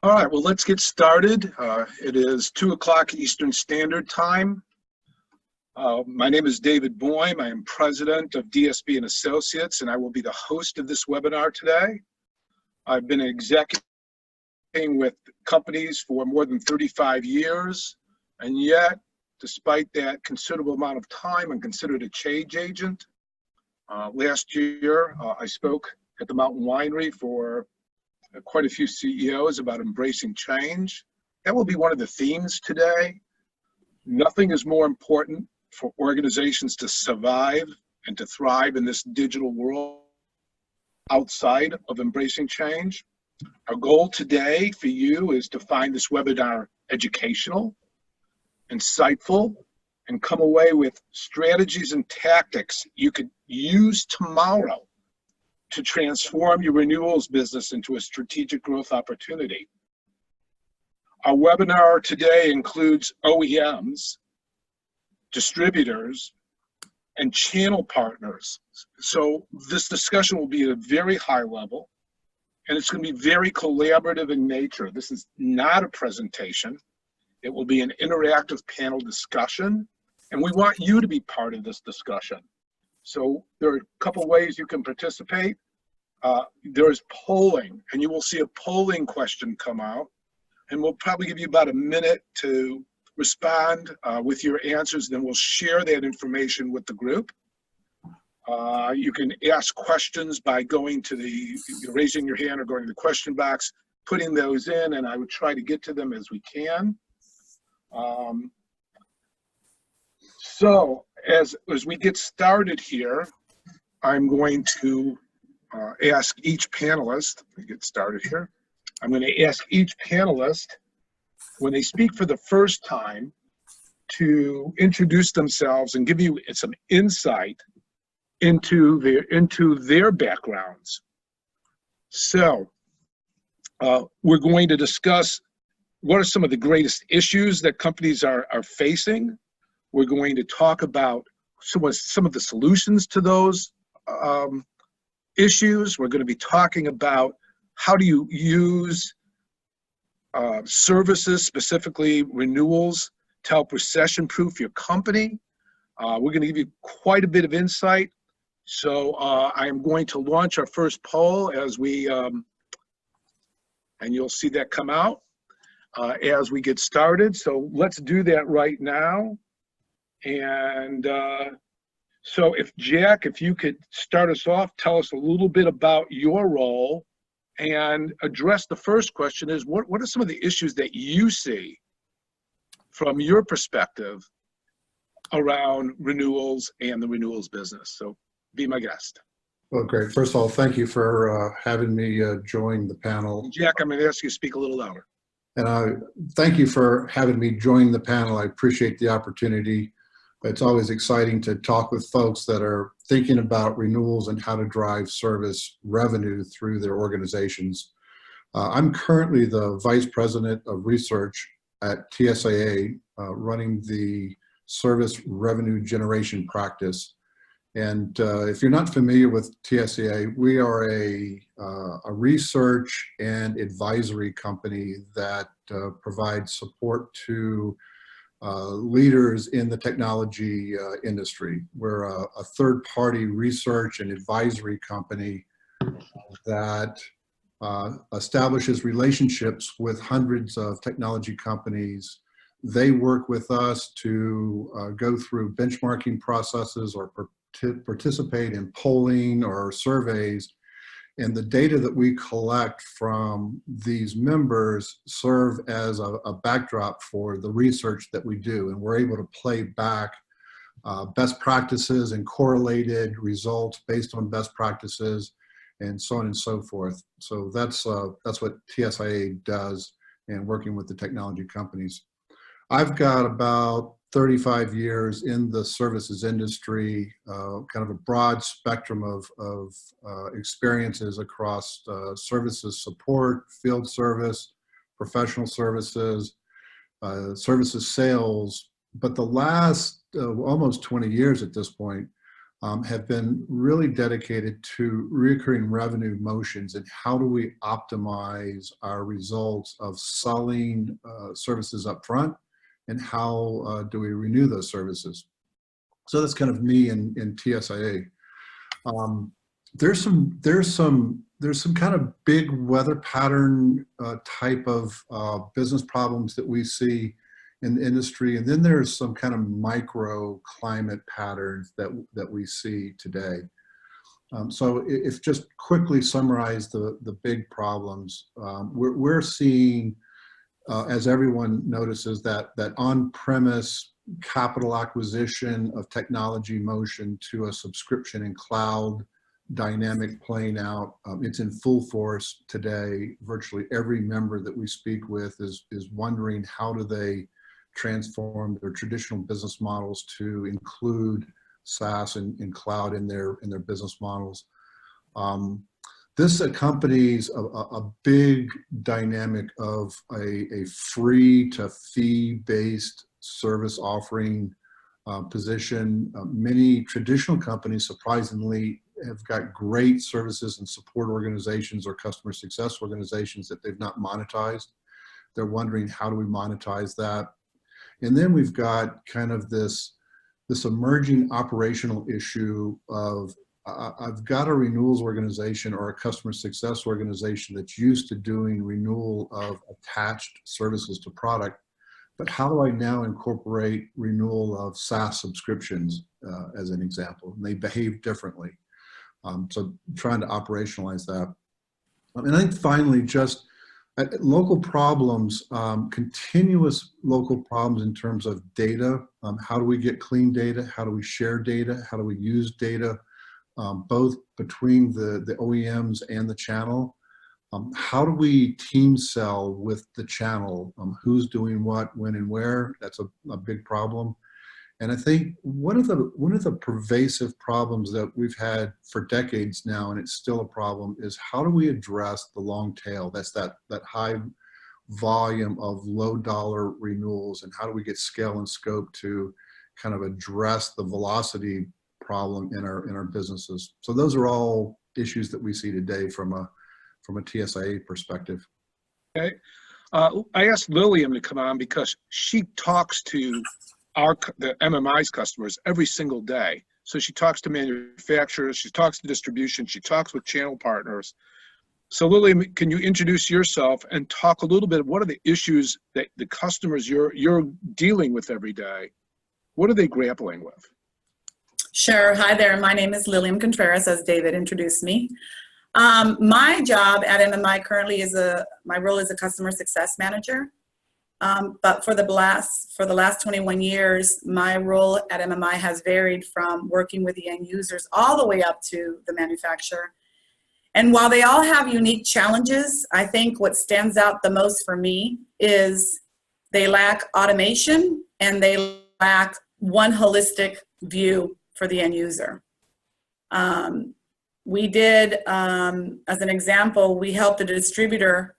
All right, well, let's get started. It is 2 o'clock Eastern Standard Time. My name is David Boehm. I am president of DSB and Associates, and I will be the host of this webinar today. I've been executing with companies for more than 35 years, and yet, despite that considerable amount of time, I'm considered a change agent. Last year, I spoke at the Mountain Winery for quite a few CEOs about embracing change. That will be one of the themes today. Nothing is more important for organizations to survive and to thrive in this digital world outside of embracing change. Our goal today for you is to find this webinar educational, insightful, and come away with strategies and tactics you could use tomorrow to transform your renewals business into a strategic growth opportunity. Our webinar today includes OEMs, distributors, and channel partners. So this discussion will be at a very high level, and it's going to be very collaborative in nature. This is not a presentation. It will be an interactive panel discussion, and we want you to be part of this discussion. So there are a couple ways you can participate. There is polling, and you will see a polling question come out, and we'll probably give you about a minute to respond with your answers, then we'll share that information with the group. You can ask questions by going to raising your hand or going to the question box, putting those in, and I would try to get to them as we can. So as we get started here, I'm going to ask each panelist, let me get started here. I'm going to ask each panelist, when they speak for the first time, to introduce themselves and give you some insight into their backgrounds. So we're going to discuss what are some of the greatest issues that companies are facing. We're going to talk about some of the solutions to those issues. We're going to be talking about how do you use services, specifically renewals, to help recession-proof your company. We're going to give you quite a bit of insight. So I am going to launch our first poll as we, and you'll see that come out as we get started. So let's do that right now. And so if Jack, if you could start us off, tell us a little bit about your role and address the first question is, what are some of the issues that you see from your perspective around renewals and the renewals business? So be my guest. Well, great. First of all, thank you for having me join the panel. Jack, I'm going to ask you to speak a little louder. And thank you for having me join the panel. I appreciate the opportunity. It's always exciting to talk with folks that are thinking about renewals and how to drive service revenue through their organizations. I'm currently the Vice President of Research at TSAA, running the service revenue generation practice. And if you're not familiar with TSAA, we are a research and advisory company that provides support to leaders in the technology industry. We're a third-party research and advisory company that establishes relationships with hundreds of technology companies. They work with us to go through benchmarking processes or participate in polling or surveys. And the data that we collect from these members serve as a backdrop for the research that we do. And we're able to play back best practices and correlated results based on best practices and so on and so forth. So that's what TSIA does in working with the technology companies. I've got about 35 years in the services industry, kind of a broad spectrum of experiences across services support, field service, professional services, services sales. But the last almost 20 years at this point, have been really dedicated to recurring revenue motions and how do we optimize our results of selling services up front, and how do we renew those services. So that's kind of me in TSIA. There's some kind of big weather pattern type of business problems that we see in the industry, and then there's some kind of micro climate patterns that we see today. So if just quickly summarize the big problems, we're seeing, as everyone notices, that on-premise capital acquisition of technology motion to a subscription and cloud dynamic playing out. It's in full force today. Virtually every member that we speak with is wondering how do they transform their traditional business models to include SaaS and cloud in their business models. This accompanies a big dynamic of a free to fee-based service offering position. Many traditional companies, surprisingly, have got great services and support organizations or customer success organizations that they've not monetized. They're wondering, how do we monetize that? And then we've got kind of this emerging operational issue of, I've got a renewals organization or a customer success organization that's used to doing renewal of attached services to product, but how do I now incorporate renewal of SaaS subscriptions as an example? And they behave differently. So trying to operationalize that. And I think finally, just local problems, continuous local problems in terms of data. How do we get clean data? How do we share data? How do we use data, both between the OEMs and the channel? How do we team sell with the channel? Who's doing what, when, and where? That's a big problem. And I think one of the pervasive problems that we've had for decades now, and it's still a problem, is how do we address the long tail? That's that high volume of low dollar renewals, and how do we get scale and scope to kind of address the velocity problem in our businesses? So those are all issues that we see today from a TSIA perspective. Okay. I asked Lillian to come on because she talks to the MMI's customers every single day. So she talks to manufacturers, she talks to distribution, she talks with channel partners. So Lillian, can you introduce yourself and talk a little bit, what are the issues that the customers you're dealing with every day? What are they grappling with? Sure. Hi there. My name is Lillian Contreras, as David introduced me. My job at MMI currently my role is a customer success manager. But for the last 21 years, my role at MMI has varied from working with the end users all the way up to the manufacturer. And while they all have unique challenges, I think what stands out the most for me is they lack automation and they lack one holistic view for the end user. We did, as an example, we helped a distributor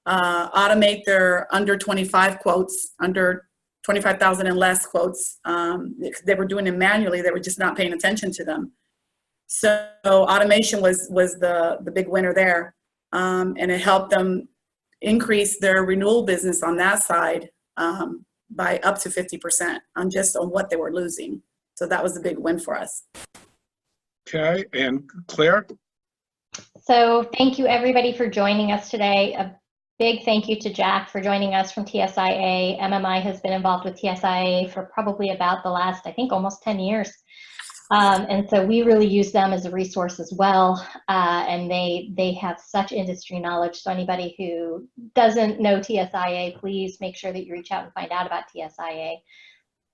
automate their under 25 quotes, under 25,000 and less quotes. They were doing them manually. They were just not paying attention to them. So automation was the big winner there. And it helped them increase their renewal business on that side by up to 50% on what they were losing. So that was a big win for us. Okay, and Claire? So thank you everybody for joining us today. A big thank you to Jack for joining us from TSIA. MMI has been involved with TSIA for probably about the last, I think, almost 10 years. And so we really use them as a resource as well. And they have such industry knowledge. So anybody who doesn't know TSIA, please make sure that you reach out and find out about TSIA.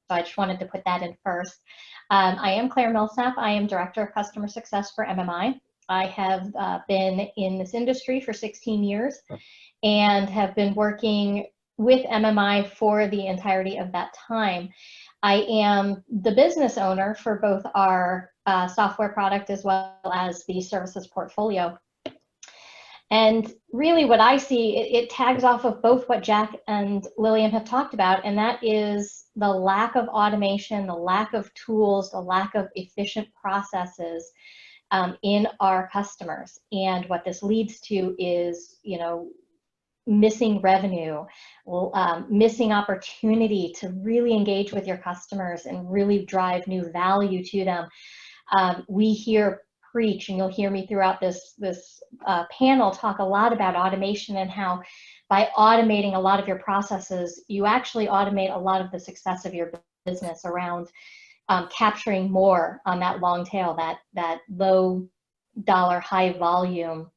So I just wanted to put that in first. I am Claire Millsap. I am Director of Customer Success for MMI. I have been in this industry for 16 years and have been working with MMI for the entirety of that time. I am the business owner for both our software product as well as the services portfolio. And really what I see, it tags off of both what Jack and Lillian have talked about, and that is the lack of automation, the lack of tools, the lack of efficient processes in our customers. And what this leads to is, missing revenue, missing opportunity to really engage with your customers and really drive new value to them. We hear preach, and you'll hear me throughout this panel talk a lot about automation and how by automating a lot of your processes, you actually automate a lot of the success of your business around capturing more on that long tail, that low dollar, high volume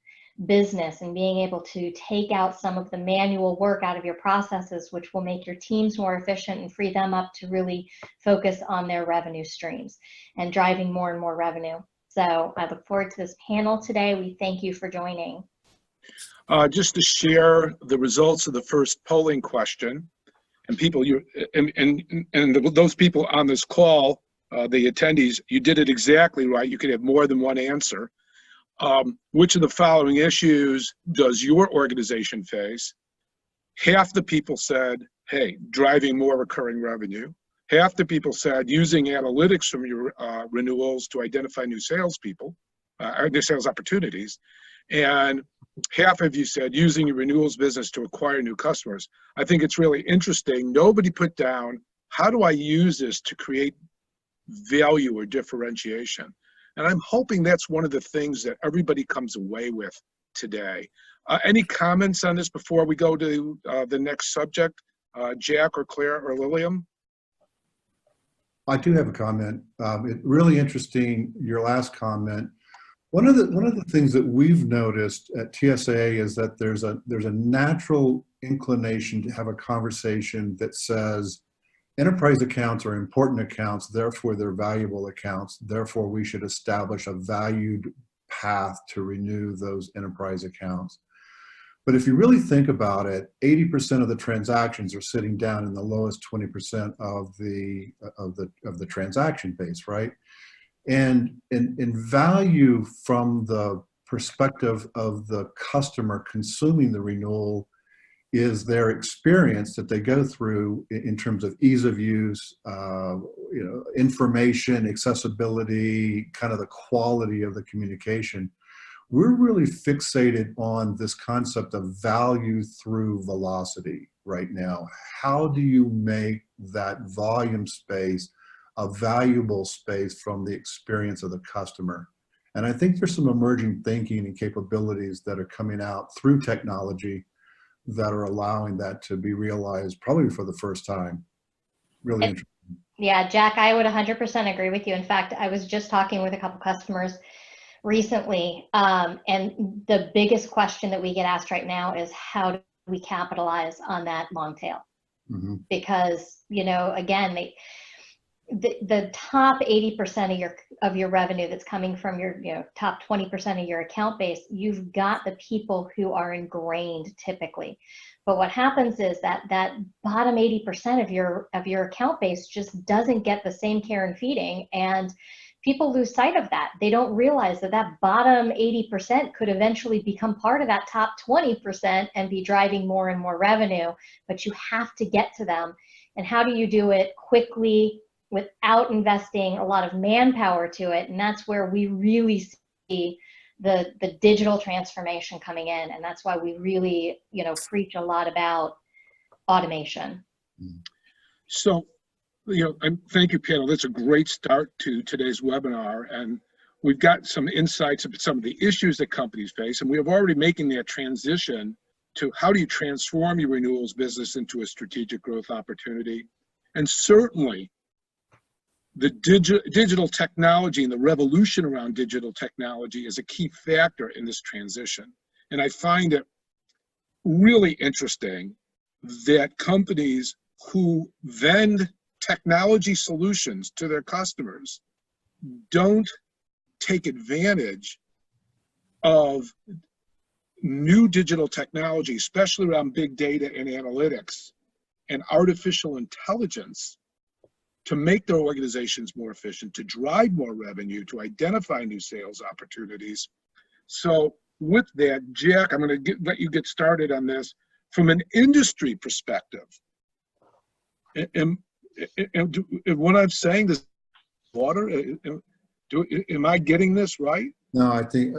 business, and being able to take out some of the manual work out of your processes, which will make your teams more efficient and free them up to really focus on their revenue streams and driving more and more revenue. So I look forward to this panel today. We thank you for joining. Just to share the results of the first polling question, and people, those people on this call, the attendees, you did it exactly right. You could have more than one answer. Which of the following issues does your organization face? Half the people said, hey, driving more recurring revenue. Half the people said using analytics from your renewals to identify new salespeople, or new sales opportunities. And half of you said using your renewals business to acquire new customers. I think it's really interesting. Nobody put down, how do I use this to create value or differentiation? And I'm hoping that's one of the things that everybody comes away with today. Any comments on this before we go to the next subject? Jack or Claire or Lillian? I do have a comment. Really interesting, your last comment. One of the things that we've noticed at TSA is that there's a natural inclination to have a conversation that says enterprise accounts are important accounts, therefore they're valuable accounts, therefore we should establish a valued path to renew those enterprise accounts. But if you really think about it, 80% of the transactions are sitting down in the lowest 20% of the transaction base, right? And in value from the perspective of the customer consuming the renewal is their experience that they go through in terms of ease of use, information, accessibility, kind of the quality of the communication. We're really fixated on this concept of value through velocity right now. How do you make that volume space a valuable space from the experience of the customer? And I think there's some emerging thinking and capabilities that are coming out through technology that are allowing that to be realized probably for the first time. Really interesting. Yeah, Jack, I would 100% agree with you. In fact, I was just talking with a couple customers recently, and the biggest question that we get asked right now is how do we capitalize on that long tail? Mm-hmm. Because, again, the top 80% of your revenue that's coming from your top 20% of your account base, you've got the people who are ingrained typically. But what happens is that bottom 80% of your account base just doesn't get the same care and feeding, and people lose sight of that. They don't realize that bottom 80% could eventually become part of that top 20% and be driving more and more revenue, but you have to get to them. And how do you do it quickly without investing a lot of manpower to it? And that's where we really see the digital transformation coming in. And that's why we really, preach a lot about automation. So, thank you, panel. That's a great start to today's webinar. And we've got some insights into some of the issues that companies face. And we have already making that transition to how do you transform your renewals business into a strategic growth opportunity. And certainly, the digital technology and the revolution around digital technology is a key factor in this transition. And I find it really interesting that companies who vend technology solutions to their customers don't take advantage of new digital technology, especially around big data and analytics and artificial intelligence, to make their organizations more efficient, to drive more revenue, to identify new sales opportunities. So with that, Jack, I'm going to let you get started on this from an industry perspective. And what I'm saying, this water, am I getting this right? No, I think,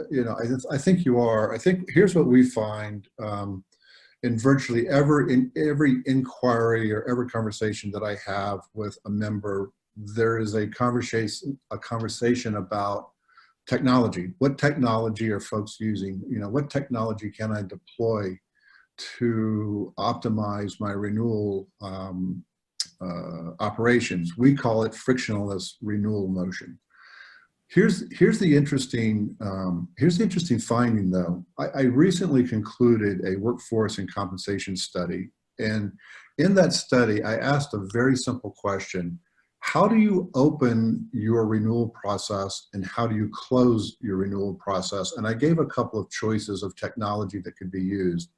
I think you are. I think here's what we find in virtually every inquiry or every conversation that I have with a member, there is a conversation about technology. What technology are folks using? What technology can I deploy to optimize my renewal operations? We call it frictionless renewal motion. Here's the interesting finding, though. I recently concluded a workforce and compensation study, and in that study, I asked a very simple question: how do you open your renewal process, and how do you close your renewal process? And I gave a couple of choices of technology that could be used,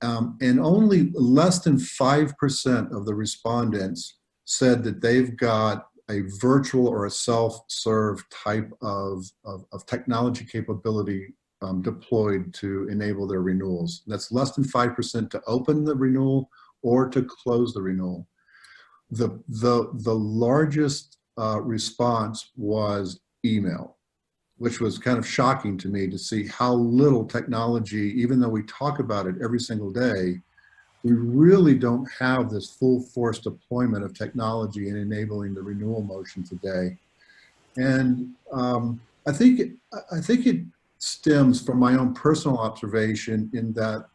and only less than 5% of the respondents said that they've got a virtual or a self-serve type of technology capability deployed to enable their renewals. That's less than 5% to open the renewal or to close the renewal. The largest response was email, which was kind of shocking to me to see how little technology, even though we talk about it every single day, we really don't have this full force deployment of technology in enabling the renewal motion today. And I think it stems from my own personal observation in that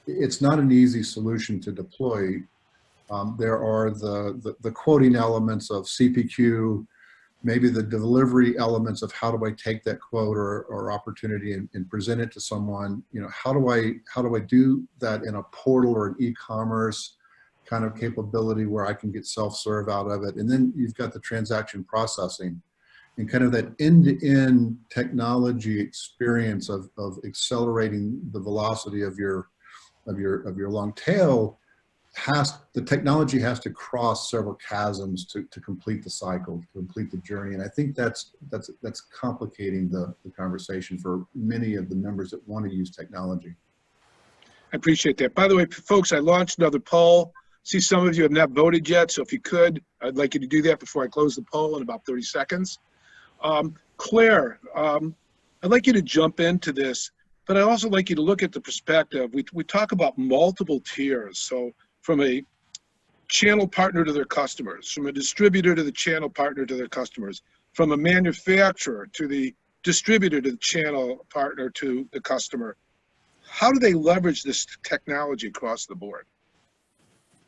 it's not an easy solution to deploy. There are the quoting elements of CPQ, maybe the delivery elements of how do I take that quote or opportunity and present it to someone. How do I do that in a portal or an e-commerce kind of capability where I can get self-serve out of it? And then you've got the transaction processing and kind of that end-to-end technology experience of accelerating the velocity of your long tail. The technology has to cross several chasms to complete the cycle, to complete the journey. And I think that's complicating the conversation for many of the members that want to use technology. I appreciate that. By the way, folks, I launched another poll. See, some of you have not voted yet, so if you could, I'd like you to do that before I close the poll in about 30 seconds. Claire, I'd like you to jump into this, but I'd also like you to look at the perspective. We talk about multiple tiers. So from a channel partner to their customers, from a distributor to the channel partner to their customers, from a manufacturer to the distributor to the channel partner to the customer. How do they leverage this technology across the board?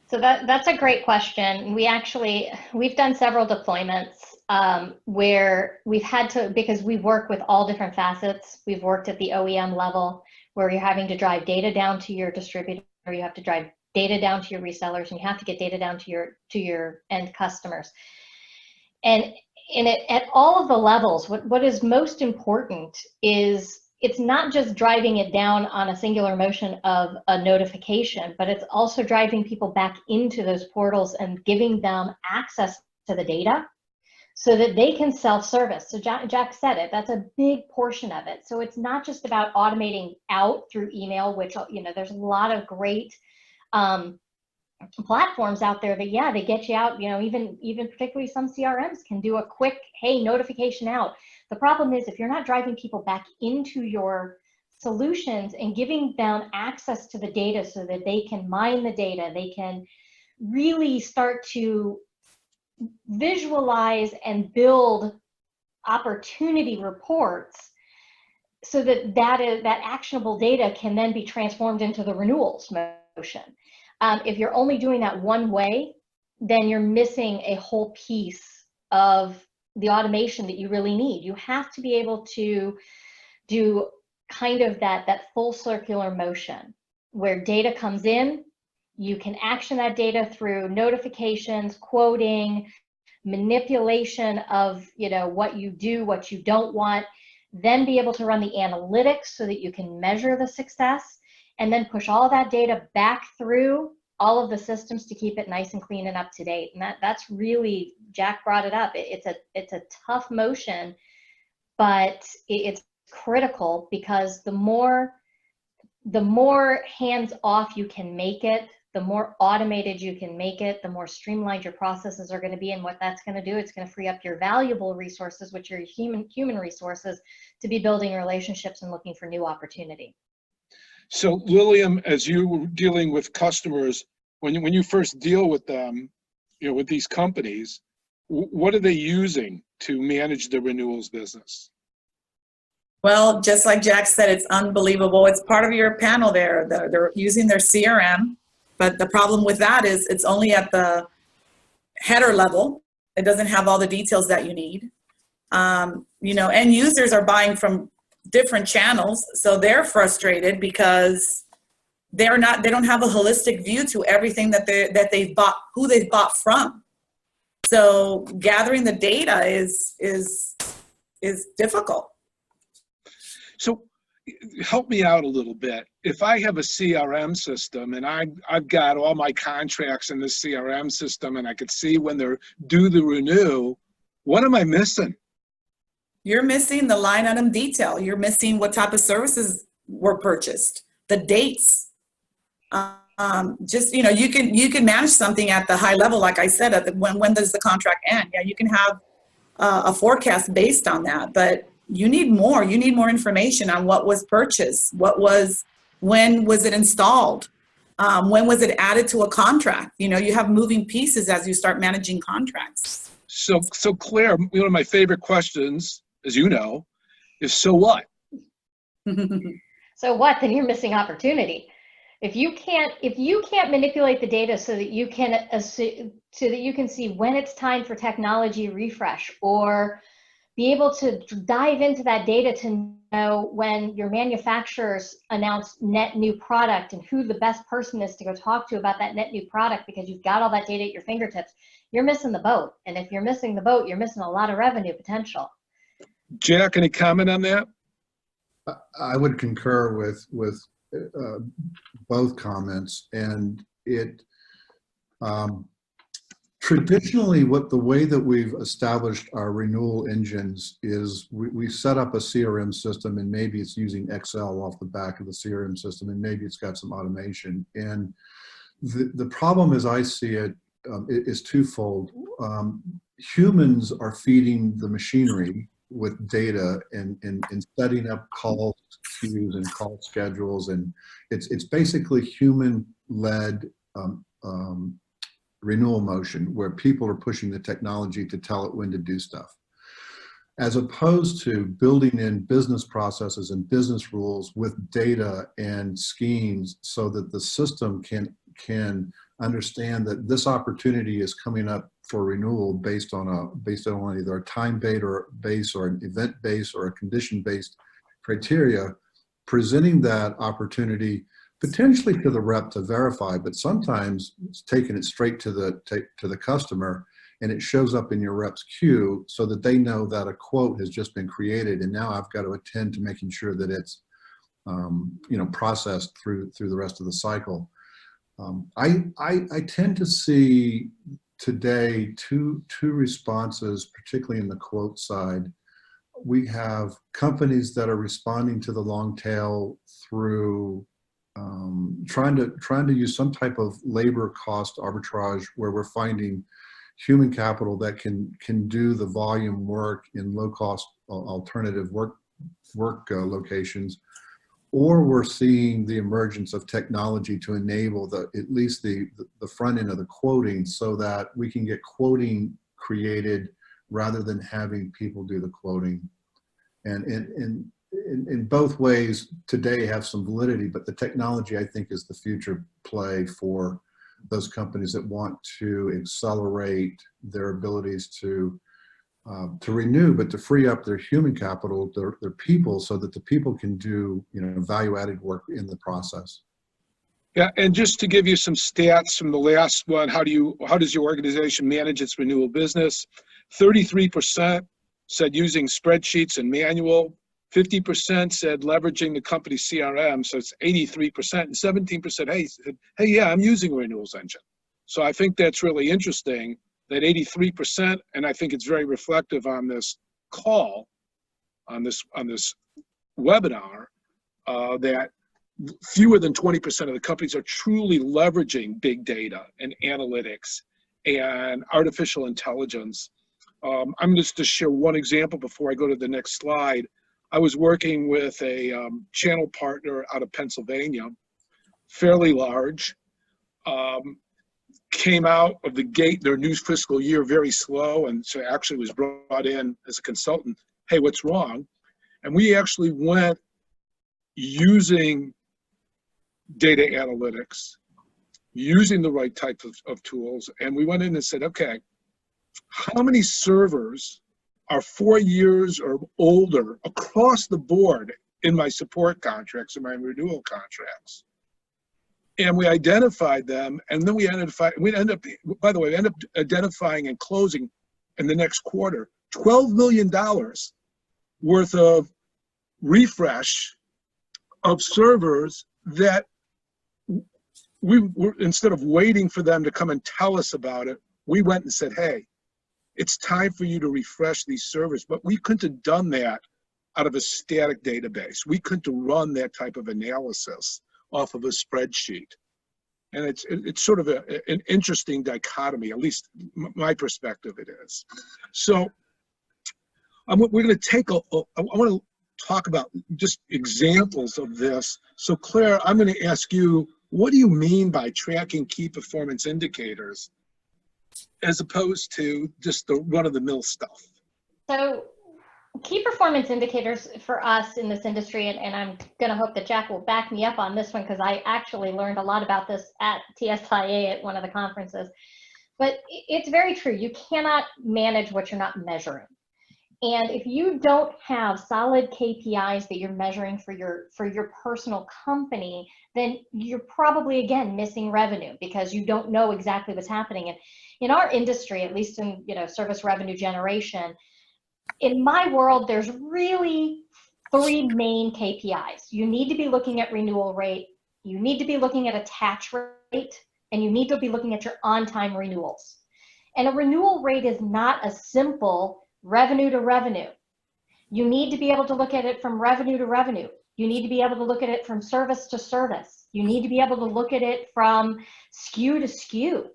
So that's a great question. We've done several deployments where we've had to, because we work with all different facets. We've worked at the OEM level where you're having to drive data down to your distributor, you have to drive data down to your resellers, and you have to get data down to your end customers. And at all of the levels, what is most important is it's not just driving it down on a singular motion of a notification, but it's also driving people back into those portals and giving them access to the data so that they can self-service. So Jack said it, that's a big portion of it. So it's not just about automating out through email, which, there's a lot of great platforms out there that, yeah, they get you out, even particularly some CRMs can do a quick, hey, notification out. The problem is if you're not driving people back into your solutions and giving them access to the data so that they can mine the data, they can really start to visualize and build opportunity reports so that actionable data can then be transformed into the renewals motion. If you're only doing that one way, then you're missing a whole piece of the automation that you really need. You have to be able to do kind of that full circular motion where data comes in, you can action that data through notifications, quoting, manipulation of what you do, what you don't want, then be able to run the analytics so that you can measure the success, and then push all that data back through all of the systems to keep it nice and clean and up to date. And that's really, Jack brought it up. It's a tough motion, but it's critical because the more hands off you can make it, the more automated you can make it, the more streamlined your processes are going to be. And what that's going to do, it's going to free up your valuable resources, which are human resources, to be building relationships and looking for new opportunity. So Lillian, as you were dealing with customers, when you first deal with them, with these companies, what are they using to manage the renewals business? Well, just like Jack said, it's unbelievable. It's part of your panel there. They're using their CRM, but the problem with that is it's only at the header level. It doesn't have all the details that you need. End users are buying from different channels, so they're frustrated because they don't have a holistic view to everything that they've bought, who they've bought from. So gathering the data is difficult. So help me out a little bit. If I have a CRM system and I've got all my contracts in this CRM system and I could see when they're due to renew, what am I missing? You're missing the line item detail. You're missing what type of services were purchased, the dates. You can manage something at the high level, like I said, when does the contract end? Yeah, you can have a forecast based on that, but you need more. You need more information on what was purchased, when was it installed, when was it added to a contract. You have moving pieces as you start managing contracts. So Claire, one of my favorite questions, as you know, is so what? So what? Then you're missing opportunity. If you can't manipulate the data so that you can see when it's time for technology refresh, or be able to dive into that data to know when your manufacturers announce net new product and who the best person is to go talk to about that net new product, because you've got all that data at your fingertips, you're missing the boat. And if you're missing the boat, you're missing a lot of revenue potential. Jack, any comment on that? I would concur with both comments, and it traditionally the way that we've established our renewal engines is we set up a CRM system, and maybe it's using Excel off the back of the CRM system, and maybe it's got some automation. And the problem as I see it is twofold. Humans are feeding the machinery with data and setting up call queues and call schedules, and it's basically human-led renewal motion where people are pushing the technology to tell it when to do stuff, as opposed to building in business processes and business rules with data and schemes so that the system can understand that this opportunity is coming up for renewal based on either a time base or an event base or a condition based criteria, presenting that opportunity potentially to the rep to verify, but sometimes it's taking it straight to the customer, and it shows up in your rep's queue so that they know that a quote has just been created, and now I've got to attend to making sure that it's processed through the rest of the cycle. I tend to see today two responses, particularly in the quote side. We have companies that are responding to the long tail through trying to use some type of labor cost arbitrage, where we're finding human capital that can do the volume work in low cost alternative work locations, or we're seeing the emergence of technology to enable at least the front end of the quoting, so that we can get quoting created rather than having people do the quoting. And in both ways today have some validity, but the technology, I think, is the future play for those companies that want to accelerate their abilities to renew, but to free up their human capital, their people, so that the people can do value-added work in the process. Yeah, and just to give you some stats from the last one, how does your organization manage its renewal business? 33% said using spreadsheets and manual. 50% said leveraging the company's CRM, so it's 83%, and 17% hey, yeah, I'm using a renewals engine. So I think that's really interesting, that 83%, and I think it's very reflective on this call, on this webinar that fewer than 20% of the companies are truly leveraging big data and analytics and artificial intelligence. I'm just to share one example before I go to the next slide. I was working with a channel partner out of Pennsylvania, fairly large, came out of the gate, their new fiscal year, very slow, and so actually was brought in as a consultant. Hey, what's wrong? And we actually went using data analytics, using the right type of tools, and we went in and said, okay, how many servers are 4 years or older across the board in my support contracts and my renewal contracts? And we identified them, and then we ended up identifying and closing in the next quarter $12 million worth of refresh of servers that we were, instead of waiting for them to come and tell us about it, we went and said, hey, it's time for you to refresh these servers. But we couldn't have done that out of a static database. We couldn't have run that type of analysis off of a spreadsheet. And it's sort of an interesting dichotomy, at least my perspective it is. So we're going to take I want to talk about just examples of this. So Claire, I'm going to ask you, what do you mean by tracking key performance indicators as opposed to just the run-of-the-mill stuff? So key performance indicators for us in this industry, and I'm going to hope that Jack will back me up on this one because I actually learned a lot about this at TSIA at one of the conferences. But it's very true. You cannot manage what you're not measuring. And if you don't have solid KPIs that you're measuring for your personal company, then you're probably, again, missing revenue because you don't know exactly what's happening. And in our industry, at least in service revenue generation, in my world, there's really 3 main KPIs. You need to be looking at renewal rate, you need to be looking at attach rate, and you need to be looking at your on-time renewals. And a renewal rate is not a simple revenue to revenue. You need to be able to look at it from revenue to revenue. You need to be able to look at it from service to service. You need to be able to look at it from SKU to SKU,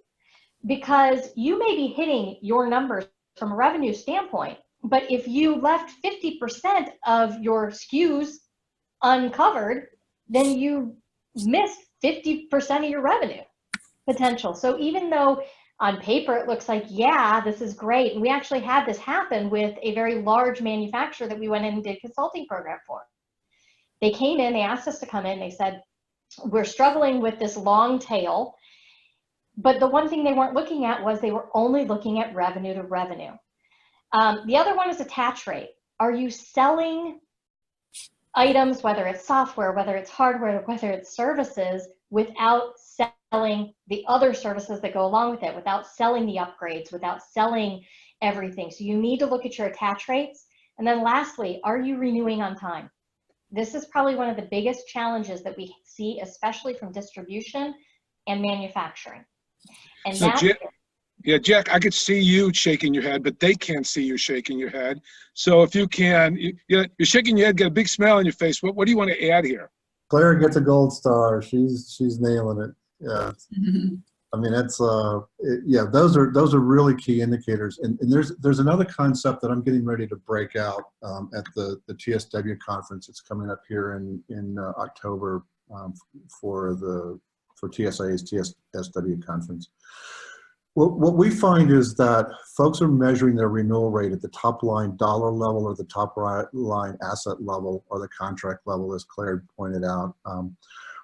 because you may be hitting your numbers from a revenue standpoint, but if you left 50% of your SKUs uncovered, then you missed 50% of your revenue potential. So even though on paper it looks like, yeah, this is great, and we actually had this happen with a very large manufacturer that we went in and did a consulting program for. They came in, they asked us to come in, they said, we're struggling with this long tail, but the one thing they weren't looking at was they were only looking at revenue to revenue. The other one is attach rate. Are you selling items, whether it's software, whether it's hardware, whether it's services, without selling the other services that go along with it, without selling the upgrades, without selling everything? So you need to look at your attach rates. And then lastly, are you renewing on time? This is probably one of the biggest challenges that we see, especially from distribution and manufacturing. And so Jack, I could see you shaking your head, but they can't see you shaking your head. So if you can, you're shaking your head, get a big smile on your face. What do you want to add here? Claire gets a gold star. She's nailing it. Yeah. I mean, that's yeah. Those are really key indicators. And there's another concept that I'm getting ready to break out at the TSW conference. It's coming up here in October for TSIA's TSW conference. What we find is that folks are measuring their renewal rate at the top line dollar level or the top line asset level or the contract level, as Claire pointed out.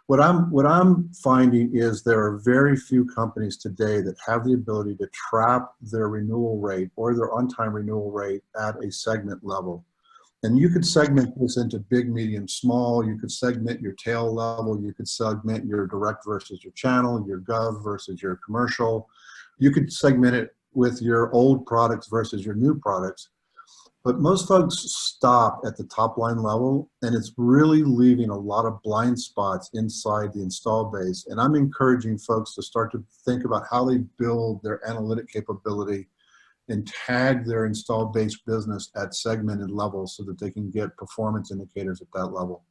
What I'm finding is there are very few companies today that have the ability to trap their renewal rate or their on-time renewal rate at a segment level. And you could segment this into big, medium, small. You could segment your tail level. You could segment your direct versus your channel, your gov versus your commercial. You could segment it with your old products versus your new products. But most folks stop at the top line level, and it's really leaving a lot of blind spots inside the install base. And I'm encouraging folks to start to think about how they build their analytic capability and tag their installed base business at segmented levels so that they can get performance indicators at that level.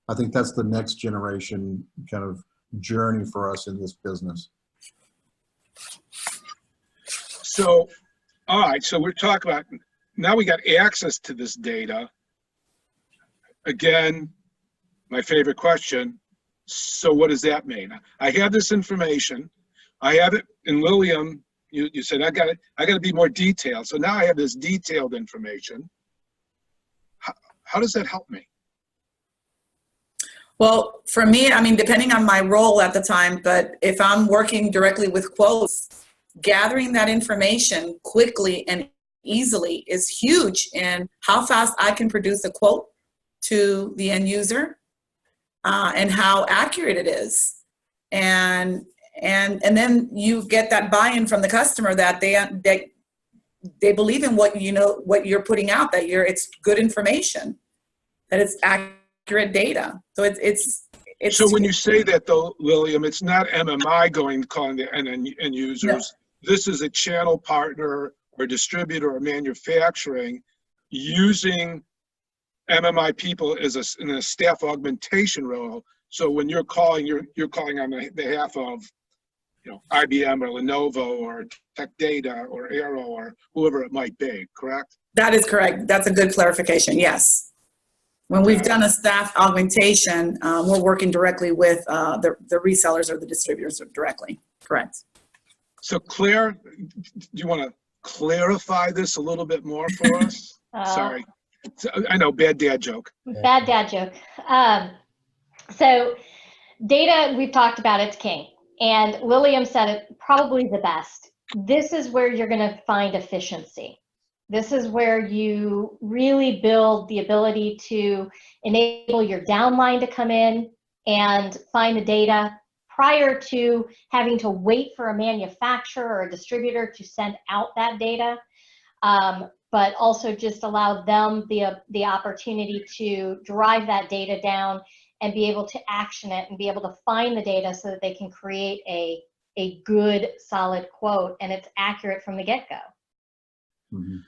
I think that's the next generation kind of journey for us in this business. So, all right, so we're talking about, now we got access to this data. Again, my favorite question, so what does that mean? I have this information, I have it in Lilium, you said I got to be more detailed. So now I have this detailed information. How does that help me? Well, for me, I mean, depending on my role at the time, but if I'm working directly with quotes, gathering that information quickly and easily is huge in how fast I can produce a quote to the end user and how accurate it is. And then you get that buy-in from the customer that they believe in what you're putting out, that it's good information, that it's accurate data. So it's so when you say that though, William, it's not MMI calling the end users. No. This is a channel partner or distributor or manufacturing using MMI people as in a staff augmentation role. So when you're calling, you're calling on behalf of, IBM or Lenovo or Tech Data or Arrow or whoever it might be, correct? That is correct. That's a good clarification, yes. When we've done a staff augmentation, we're working directly with the resellers or the distributors directly, correct. So Claire, do you want to clarify this a little bit more for us? Sorry. I know, bad dad joke. Bad dad joke. So data, we've talked about, it's king. And Lilium said it probably the best. This is where you're going to find efficiency. This is where you really build the ability to enable your downline to come in and find the data prior to having to wait for a manufacturer or a distributor to send out that data. But also just allow them the opportunity to drive that data down and be able to action it and be able to find the data so that they can create a good, solid quote, and it's accurate from the get-go. Mm-hmm.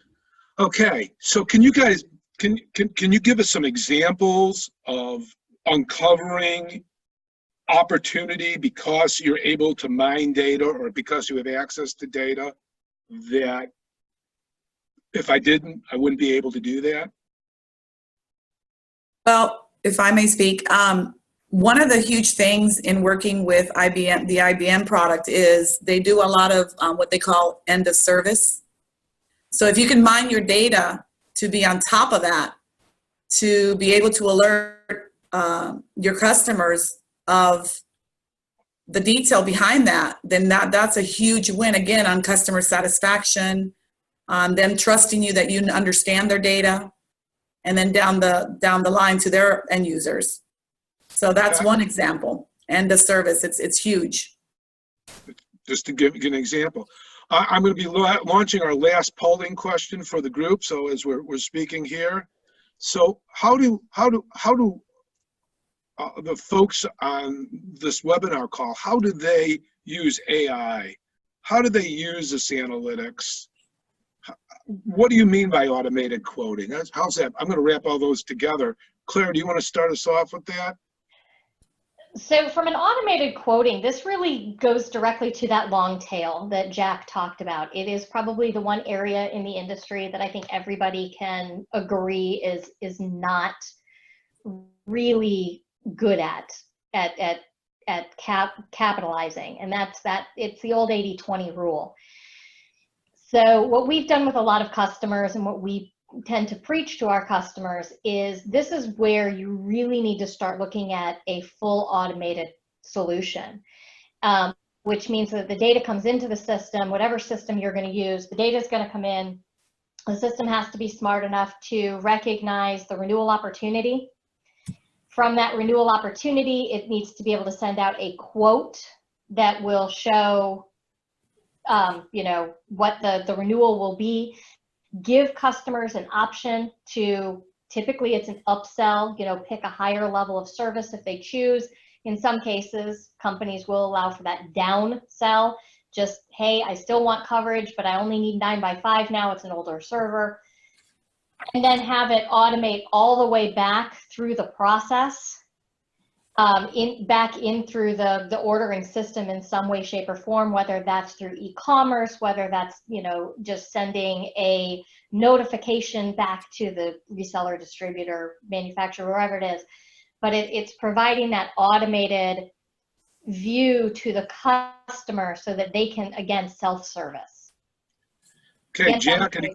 Okay, so can you guys, can you give us some examples of uncovering opportunity because you're able to mine data or because you have access to data that if I didn't, I wouldn't be able to do that? Well, if I may speak, one of the huge things in working with IBM, the IBM product, is they do a lot of what they call end of service. So if you can mine your data to be on top of that, to be able to alert your customers of the detail behind that, then that's a huge win, again, on customer satisfaction, on them trusting you that you understand their data, and then down the line to their end users. So that's one example. End of service, it's huge. Just to give an example, I'm going to be launching our last polling question for the group. So as we're speaking here, so how do the folks on this webinar call, how do they use AI? How do they use this analytics? What do you mean by automated quoting? How's that? I'm going to wrap all those together. Claire, do you want to start us off with that? So from an automated quoting, this really goes directly to that long tail that Jack talked about. It is probably the one area in the industry that I think everybody can agree is not really good at capitalizing, and that's it's the old 80-20 rule. So what we've done with a lot of customers and what we tend to preach to our customers is this is where you really need to start looking at a full automated solution, which means that the data comes into the system, whatever system you're going to use, the data is going to come in. The system has to be smart enough to recognize the renewal opportunity. From that renewal opportunity, it needs to be able to send out a quote that will show what the renewal will be, give customers an option to, typically it's an upsell, pick a higher level of service if they choose. In some cases, companies will allow for that down sell, just, hey, I still want coverage, but I only need 9x5 now. It's an older server. And then have it automate all the way back through the process, back in through the ordering system in some way, shape, or form, whether that's through e-commerce, whether that's, you know, just sending a notification back to the reseller, distributor, manufacturer, wherever it is. But it's providing that automated view to the customer so that they can, again, self-service. Okay, Jack, and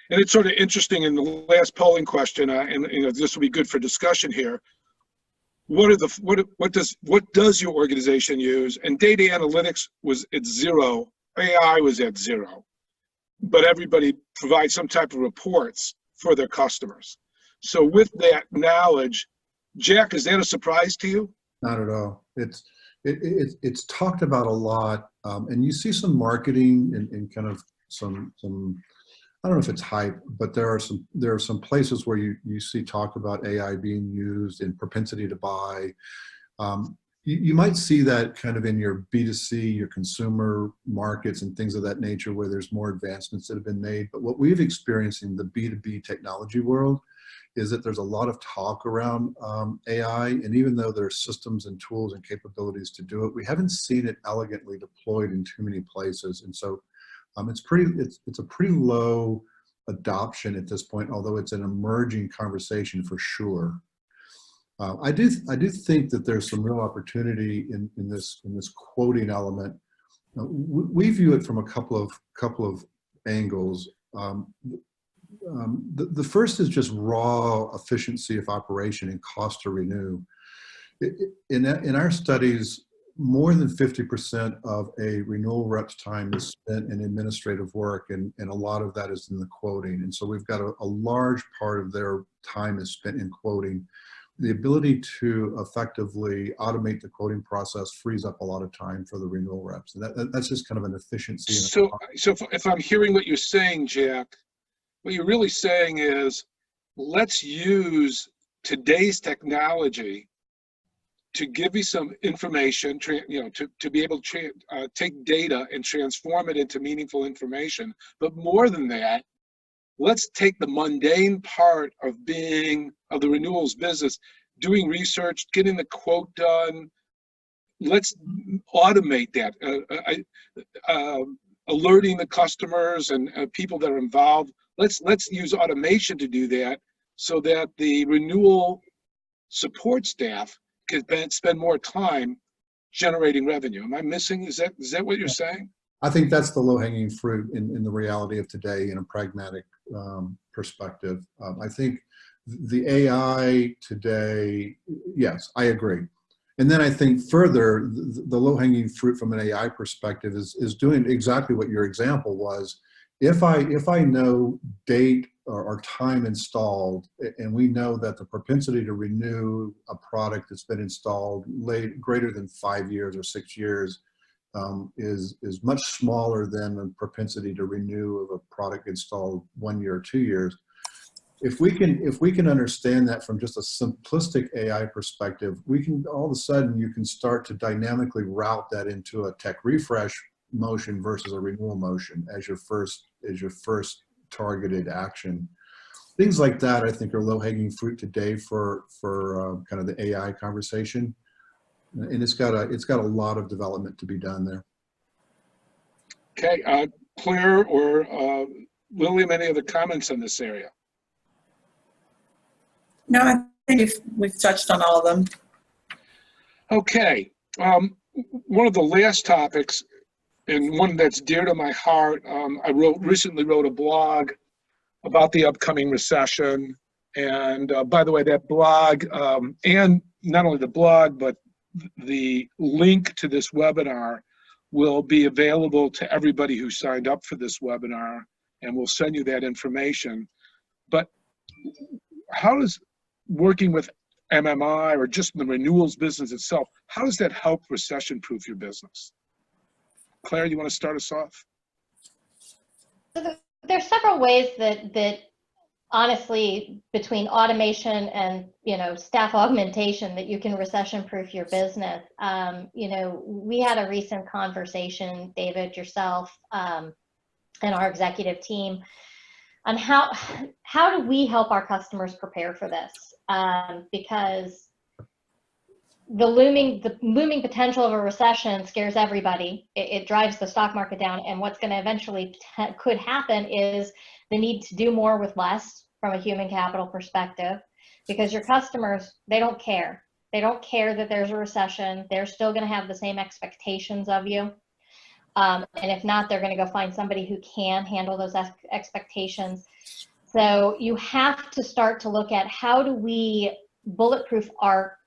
it's sort of interesting in the last polling question, and you know, this will be good for discussion here. What does your organization use? And data analytics was at 0, AI was at 0, but everybody provides some type of reports for their customers. So with that knowledge, Jack, is that a surprise to you? Not at all. It's talked about a lot, and you see some marketing and kind of some I don't know if it's hype, but there are some places where you see talk about AI being used in propensity to buy. You might see that kind of in your B2C, your consumer markets and things of that nature where there's more advancements that have been made. But what we've experienced in the B2B technology world is that there's a lot of talk around AI, and even though there are systems and tools and capabilities to do it, we haven't seen it elegantly deployed in too many places. And so it's a pretty low adoption at this point, although it's an emerging conversation for sure. I do think that there's some real opportunity in this quoting element. We view it from a couple of angles. The first is just raw efficiency of operation and cost to renew. In our studies, more than 50% of a renewal rep's time is spent in administrative work, and a lot of that is in the quoting. And so we've got a large part of their time is spent in quoting. The ability to effectively automate the quoting process frees up a lot of time for the renewal reps. And that's just kind of an efficiency. So if I'm hearing what you're saying, Jack, what you're really saying is, let's use today's technology to give you some information, to be able to take data and transform it into meaningful information. But more than that, let's take the mundane part of the renewals business, doing research, getting the quote done. Let's automate that, alerting the customers and people that are involved. Let's use automation to do that, so that the renewal support staff can spend more time generating revenue. Am I missing? Is that what you're saying? I think that's the low-hanging fruit in the reality of today in a pragmatic perspective. I think the AI today, yes, I agree. And then I think further, the low-hanging fruit from an AI perspective is doing exactly what your example was. If I know date or time installed, and we know that the propensity to renew a product that's been installed greater than 5 years or 6 years is much smaller than the propensity to renew of a product installed 1 year or 2 years. If we can understand that from just a simplistic AI perspective, we can all of a sudden you can start to dynamically route that into a tech refresh motion versus a renewal motion as your first targeted action. Things like that, I think, are low-hanging fruit today for kind of the AI conversation, and it's got a lot of development to be done there. Okay, Claire or William, any other comments on this area? No, I think we've touched on all of them. Okay, one of the last topics, and one that's dear to my heart, I recently wrote a blog about the upcoming recession. And by the way, that blog, and not only the blog, but the link to this webinar will be available to everybody who signed up for this webinar, and we'll send you that information. But how does working with MMI or just the renewals business itself, how does that help recession-proof your business? Claire, you want to start us off? So there's several ways that honestly, between automation and, staff augmentation, that you can recession-proof your business. We had a recent conversation, David, yourself, and our executive team, on how do we help our customers prepare for this? Because the looming potential of a recession scares everybody. It drives the stock market down, and what's going to eventually could happen is the need to do more with less from a human capital perspective, because your customers, they don't care. They don't care that there's a recession. They're still going to have the same expectations of you. And if not, they're going to go find somebody who can handle those expectations. So you have to start to look at, how do we bulletproof our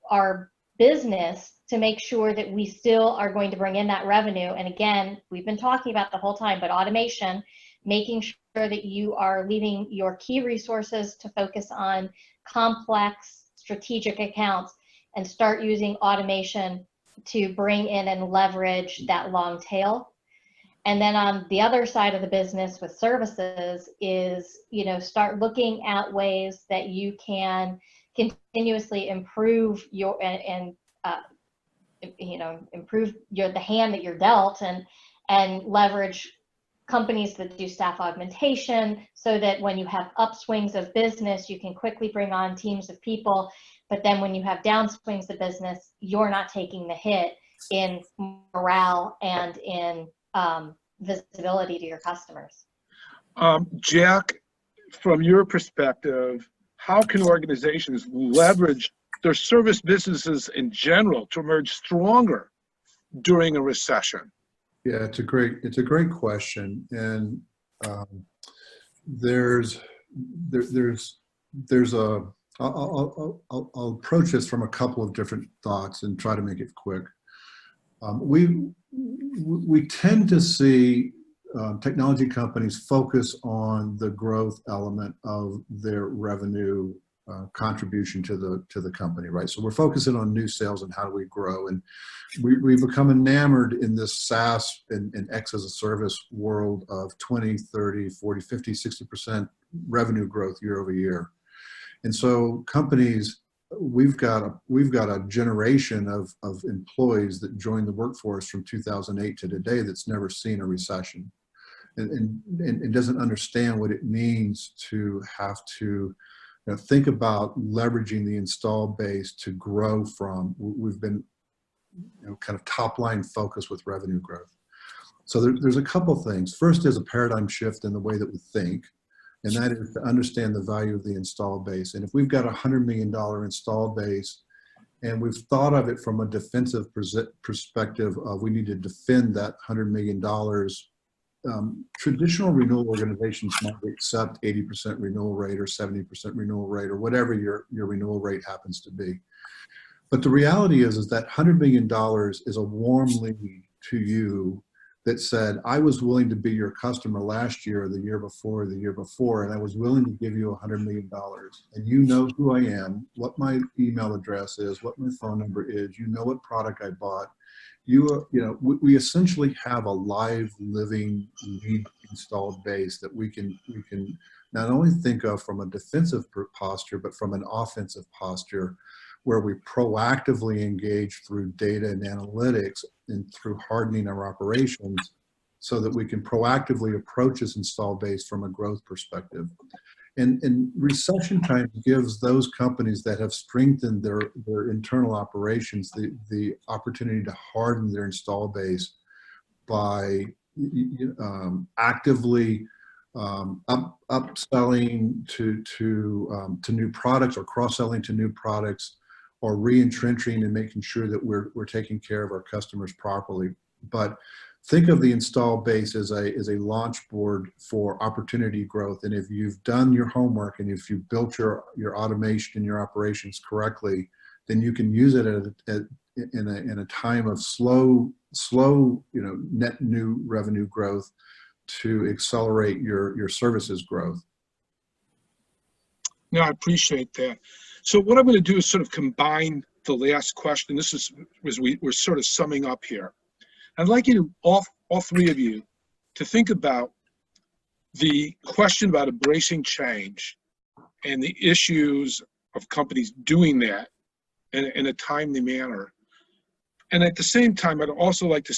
business to make sure that we still are going to bring in that revenue. And again, we've been talking about the whole time, but automation, making sure that you are leaving your key resources to focus on complex strategic accounts, and start using automation to bring in and leverage that long tail. And then on the other side of the business with services is, start looking at ways that you can continuously improve your improve the hand that you're dealt, and leverage companies that do staff augmentation, so that when you have upswings of business, you can quickly bring on teams of people. But then when you have downswings of business, you're not taking the hit in morale and in visibility to your customers. Jack, from your perspective, how can organizations leverage their service businesses in general to emerge stronger during a recession? Yeah, it's a great question, and I'll approach this from a couple of different thoughts and try to make it quick. We tend to see technology companies focus on the growth element of their revenue contribution to the company, right? So we're focusing on new sales and how do we grow, and we've become enamored in this SaaS and X as a service world of 20, 30, 40, 50, 60% revenue growth year over year. And so companies, we've got a generation of employees that joined the workforce from 2008 to today that's never seen a recession, and doesn't understand what it means to have to think about leveraging the install base to grow from. We've been kind of top line focused with revenue growth. So there's a couple things. First is a paradigm shift in the way that we think, and that is to understand the value of the install base. And if we've got a $100 million install base, and we've thought of it from a defensive perspective of we need to defend that $100 million, traditional renewal organizations might accept 80% renewal rate or 70% renewal rate or whatever your renewal rate happens to be. But the reality is that $100 million is a warm lead to you that said, I was willing to be your customer last year, or the year before, and I was willing to give you $100 million. And you know who I am, what my email address is, what my phone number is, you know what product I bought. We essentially have a live, living lead installed base that we can not only think of from a defensive posture, but from an offensive posture, where we proactively engage through data and analytics and through hardening our operations, so that we can proactively approach this install base from a growth perspective. And recession time gives those companies that have strengthened their internal operations the opportunity to harden their install base by actively upselling to new products, or cross-selling to new products, or re-entrenching and making sure that we're taking care of our customers properly. But think of the install base as a launch board for opportunity growth. And if you've done your homework, and if you've built your automation and your operations correctly, then you can use it in a time of slow net new revenue growth to accelerate your services growth. No, I appreciate that. So what I'm going to do is sort of combine the last question. This is as we're sort of summing up here. I'd like you to, all three of you, to think about the question about embracing change and the issues of companies doing that in a timely manner. And at the same time, I'd also like to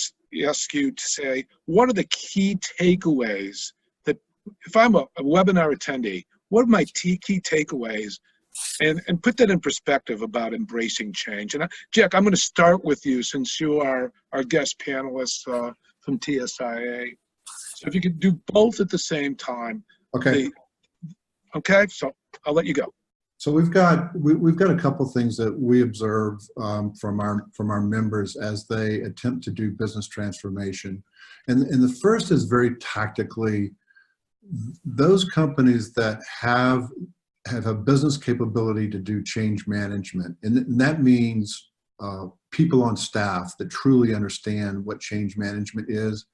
ask you to say, what are the key takeaways that, if I'm a webinar attendee, what are my key takeaways? And put that in perspective about embracing change. And Jack, I'm going to start with you since you are our guest panelist from TSIA. So if you could do both at the same time. Okay. Okay, so I'll let you go. So we've got a couple things that we observe from our members as they attempt to do business transformation, and the first is very tactically, those companies that have a business capability to do change management, and that means people on staff that truly understand what change management is.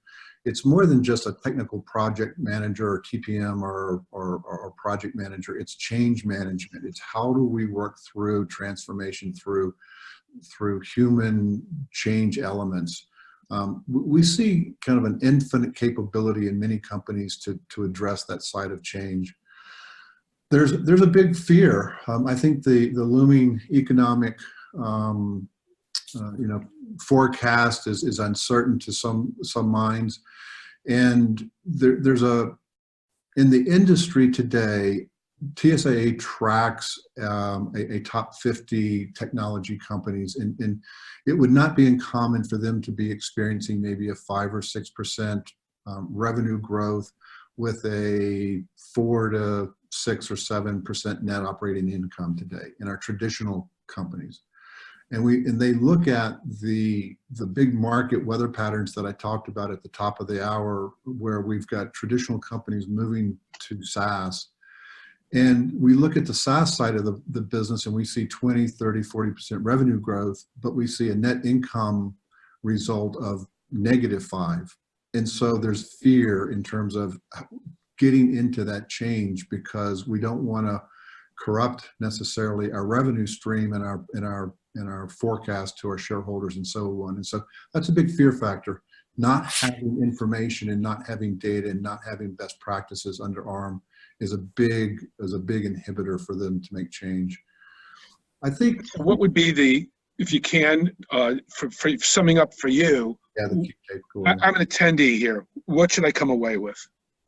It's more than just a technical project manager or TPM or project manager. It's change management. It's how do we work through transformation through human change elements. We see kind of an infinite capability in many companies to address that side of change. There's a big fear. I think the looming economic forecast is uncertain to some minds, and there's in the industry today, TSIA tracks a top 50 technology companies, and it would not be uncommon for them to be experiencing maybe a 5 or 6% revenue growth with a 4 to 6 or 7% net operating income today in our traditional companies. And they look at the big market weather patterns that I talked about at the top of the hour, where we've got traditional companies moving to SaaS. And we look at the SaaS side of the business and we see 20, 30, 40% revenue growth, but we see a net income result of -5. And so there's fear in terms of getting into that change, because we don't want to corrupt necessarily our revenue stream and our forecast to our shareholders and so on. And so that's a big fear factor. Not having information and not having data and not having best practices under arm is a big inhibitor for them to make change. I think. What would be if you can, for summing up for you? Yeah, the key takeaway. I'm an attendee here. What should I come away with?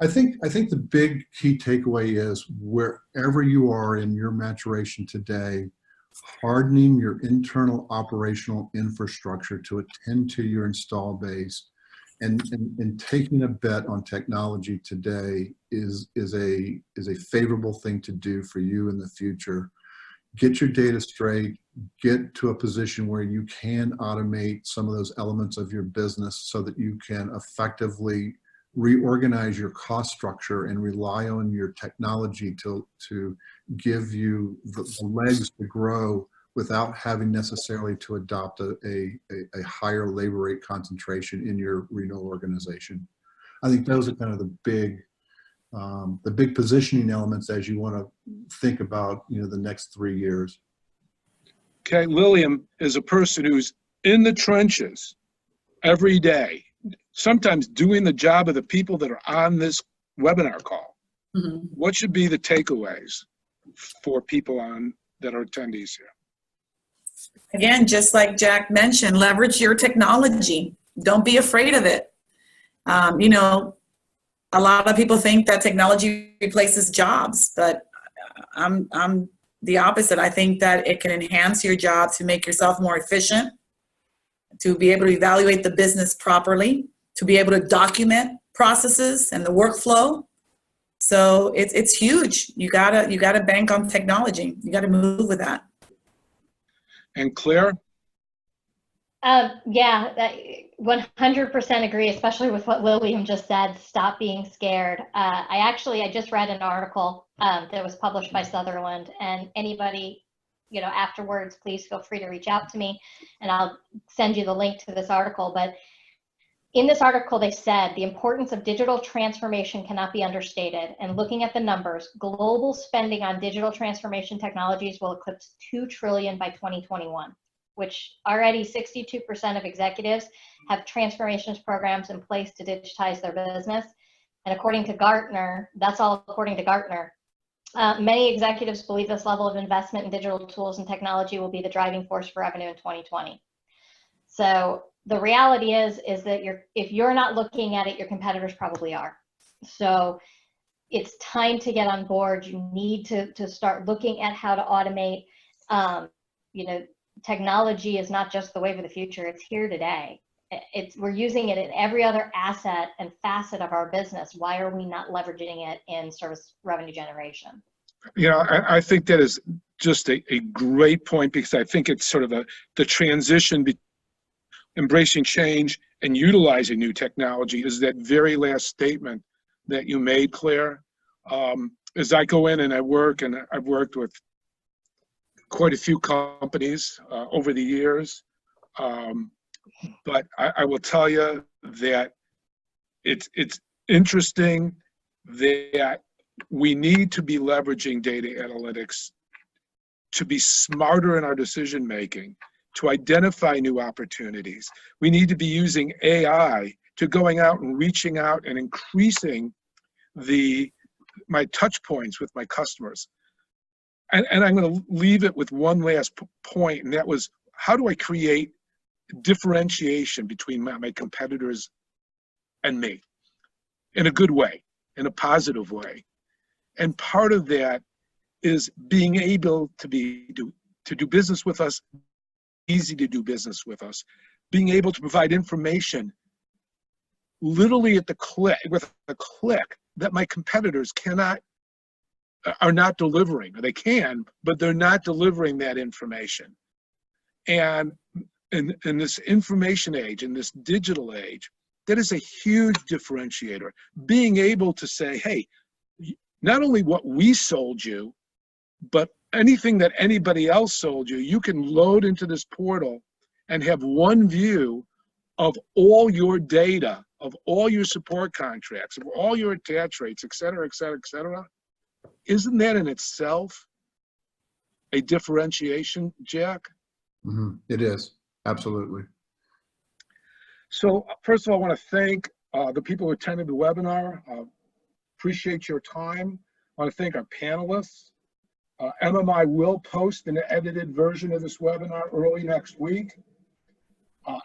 I think the big key takeaway is, wherever you are in your maturation today, hardening your internal operational infrastructure to attend to your install base and taking a bet on technology today is a favorable thing to do for you in the future. Get your data straight, get to a position where you can automate some of those elements of your business so that you can effectively reorganize your cost structure and rely on your technology to give you the legs to grow without having necessarily to adopt a higher labor rate concentration in your renewal organization. I think those are kind of the big positioning elements as you want to think about the next 3 years. Okay, Lillian is a person who's in the trenches every day, sometimes doing the job of the people that are on this webinar call. Mm-hmm. What should be the takeaways for people that are attendees here? Again, just like Jack mentioned, leverage your technology. Don't be afraid of it. A lot of people think that technology replaces jobs, but I'm the opposite. I think that it can enhance your job to make yourself more efficient, to be able to evaluate the business properly, to be able to document processes and the workflow. So it's huge. You gotta bank on technology. You gotta move with that. Yeah, And Claire? 100% agree, especially with what William just said. Stop being scared. I just read an article that was published by Sutherland, and anybody, afterwards, please feel free to reach out to me and I'll send you the link to this article. But in this article, they said the importance of digital transformation cannot be understated. And looking at the numbers, global spending on digital transformation technologies will eclipse $2 trillion by 2021, which already 62% of executives have transformations programs in place to digitize their business. And according to Gartner, that's all according to Gartner, Many executives believe this level of investment in digital tools and technology will be the driving force for revenue in 2020. So the reality is that if you're not looking at it, your competitors probably are. So it's time to get on board. You need to start looking at how to automate. Technology is not just the wave of the future, it's here today. We're using it in every other asset and facet of our business. Why are we not leveraging it in service revenue generation? I think that is just a great point, because I think it's sort of the transition between embracing change and utilizing new technology is that very last statement that you made, Claire. As I go in and I work, and I've worked with quite a few companies over the years, but I will tell you that it's interesting that we need to be leveraging data analytics to be smarter in our decision making, to identify new opportunities. We need to be using AI to going out and reaching out and increasing my touch points with my customers. And I'm going to leave it with one last point, and that was, how do I create differentiation between my competitors and me in a good way, in a positive way? And part of that is being able to do business with us, easy to do business with us, being able to provide information literally with a click that my competitors are not delivering. They can, but they're not delivering that information. And in this information age, in this digital age, that is a huge differentiator. Being able to say, hey, not only what we sold you, but anything that anybody else sold you, you can load into this portal and have one view of all your data, of all your support contracts, of all your attach rates, et cetera, et cetera, et cetera. Isn't that in itself a differentiation, Jack? Mm-hmm. It is, absolutely. So first of all, I want to thank the people who attended the webinar. Appreciate your time. I want to thank our panelists. MMI will post an edited version of this webinar early next week.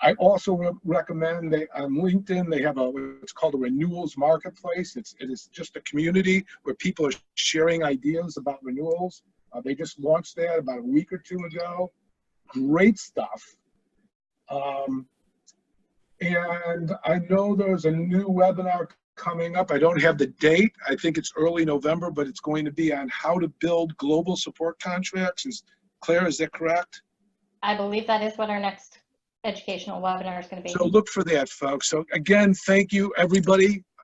I also recommend on LinkedIn, they have what's called a Renewals Marketplace. It is just a community where people are sharing ideas about renewals. They just launched that about a week or two ago. Great stuff. And I know there's a new webinar coming up. I don't have the date. I think it's early November, but it's going to be on how to build global support contracts. Claire, is that correct? I believe that is what our next educational webinar is going to be. So look for that, folks. So again, thank you, everybody.